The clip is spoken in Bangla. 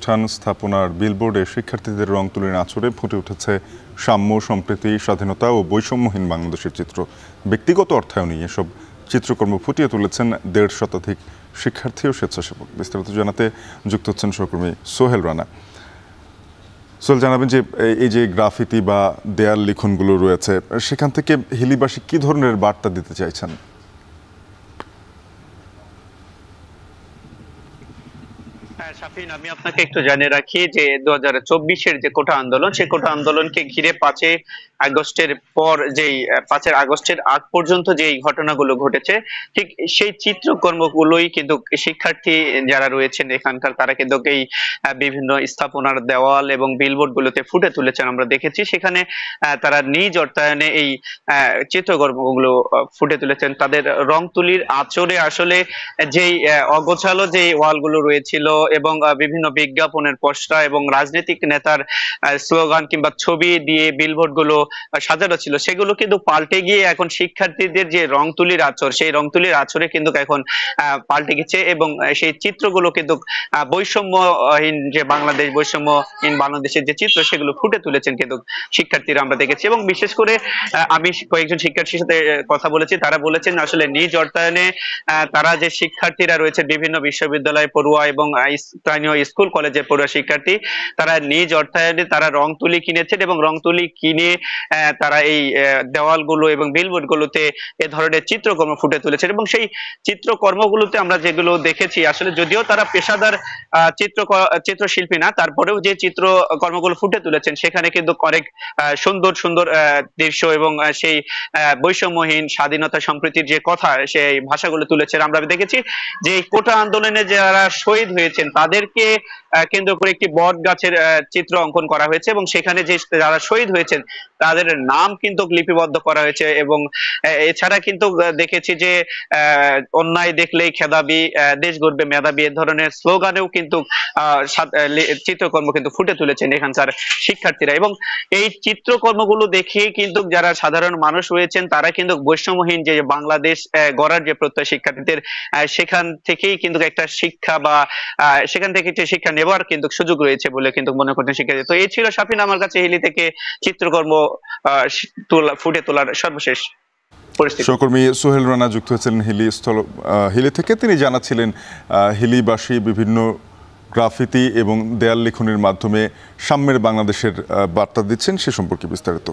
প্রতিষ্ঠান স্থাপনার বিলবোর্ডে শিক্ষার্থীদের রং তুলির আঁচড়ে ফুটে উঠেছে সাম্য, সম্প্রীতি, স্বাধীনতা ও বৈষম্যহীন বাংলাদেশের চিত্র। ব্যক্তিগত অর্থায়নে এসব চিত্রকর্ম ফুটিয়ে তুলেছেন ১৫০ শতাধিক শিক্ষার্থী ও স্বেচ্ছাসেবক। বিস্তারিত জানাতে যুক্ত হচ্ছেন সহকর্মী সোহেল রানা। সোহেল, জানাবেন যে এই যে গ্রাফিতি বা দেয়াল লিখনগুলো রয়েছে, সেখান থেকে হিলিবাসী কি ধরনের বার্তা দিতে চাইছেন? শাফিন, আমি আপনাকে একটু জানিয়ে রাখি যে 2024-এর যে কোটা আন্দোলন, সেই কোটা আন্দোলনকে ঘিরে 5 আগস্টের পর যেই 5 আগস্টের আগ পর্যন্ত যেই ঘটনাগুলো ঘটেছে, ঠিক সেই চিত্রকর্মগুলোই কিন্তু শিক্ষার্থী যারা রয়েছেন এখানকার, তারা কিন্তু এই বিভিন্ন স্থাপনার দেওয়াল এবং বিলবোর্ড গুলোতে ফুটে তুলেছেন। আমরা দেখেছি সেখানে তারা নিজ অর্থায়নে এই চিত্রকর্মগুলো ফুটে তুলেছেন। তাদের রং তুলির আঁচড়ে আসলে যেই অগোছালো যে ওয়ালগুলো রয়েছিল এবং বিভিন্ন বিজ্ঞাপনের পোস্টার এবং রাজনৈতিক নেতার স্লোগান কিংবা ছবি দিয়ে বিলবোর্ড গুলো সাজানো ছিল, সেগুলো কিন্তু পাল্টে গিয়ে এখন শিক্ষার্থীদের যে রং তুলির আঁচড়, সেই রং তুলির আঁচড়ে কিন্তু এখন পাল্টে গেছে এবং সেই চিত্রগুলো কিন্তু বৈষম্যহীন যে বাংলাদেশ, বৈষম্যহীন বাংলাদেশের যে চিত্র, সেগুলো ফুটে তুলেছেন কিন্তু শিক্ষার্থীরা, আমরা দেখেছি। এবং বিশেষ করে আমি কয়েকজন শিক্ষার্থীর সাথে কথা বলেছি, তারা বলেছেন আসলে নিজ অর্থায়নে তারা যে শিক্ষার্থীরা রয়েছে বিভিন্ন বিশ্ববিদ্যালয় পড়ুয়া এবং স্থানীয় স্কুল কলেজের পড়ুয়া শিক্ষার্থী, তারা নিজ অর্থায়নে তারা রং তুলি কিনেছেন এবং রং তুলি কিনে তারা এই দেওয়ালগুলো এবং বিলবোর্ড গুলোতে এ ধরনের চিত্রকর্ম ফুটে তুলেছেন। এবং সেই চিত্রকর্মগুলোতে আমরা যেগুলো দেখেছি, আসলে যদিও তারা পেশাদার চিত্রশিল্পী না, তারপরেও যে চিত্রকর্মগুলো ফুটে তুলেছেন সেখানে কিন্তু অনেক সুন্দর সুন্দর দৃশ্য এবং সেই বৈষম্যহীন স্বাধীনতা সম্প্রীতির যে কথা, সেই ভাষাগুলো তুলেছেন। আমরা দেখেছি যে কোটা আন্দোলনে যারা শহীদ হয়েছেন তাদেরকে কেন্দ্র করে একটি বট গাছের চিত্র অঙ্কন করা হয়েছে এবং সেখানে যে যারা শহীদ হয়েছেন তাদের নাম কিন্তু লিপিবদ্ধ করা হয়েছে। এবং এছাড়া কিন্তু দেখেছি যে অন্যায় দেখলেই খেদাবি, দেশ গড়বে মেধাবী, এ ধরনের স্লোগানেও কিন্তু চিত্রকর্ম কিন্তু ফুটে তুলেছেন এখানকার শিক্ষার্থীরা। এবং এই চিত্রকর্মগুলো দেখে কিন্তু যারা সাধারণ মানুষ রয়েছেন তারা কিন্তু বৈষম্যহীন যে বাংলাদেশ গড়ার যে প্রত্যয় শিক্ষার্থীদের, সেখান থেকেই কিন্তু একটা শিক্ষা বা সেখান থেকে একটা শিক্ষা নেবার কিন্তু সুযোগ রয়েছে বলে কিন্তু মনে করছেন শিক্ষার্থী। তো এই ছিল শাফিন আমার কাছে হিলি থেকে চিত্রকর্ম ফুটে তোলার সর্বশেষ পরিস্থিতি। সহকর্মী সোহেল রানা যুক্ত হয়েছেন হিলি থেকে। তিনি জানাচ্ছিলেন হিলিবাসী বিভিন্ন গ্রাফিতি এবং দেয়াল লিখনের মাধ্যমে সাম্যের বাংলাদেশের বার্তা দিচ্ছেন, সে সম্পর্কে বিস্তারিত।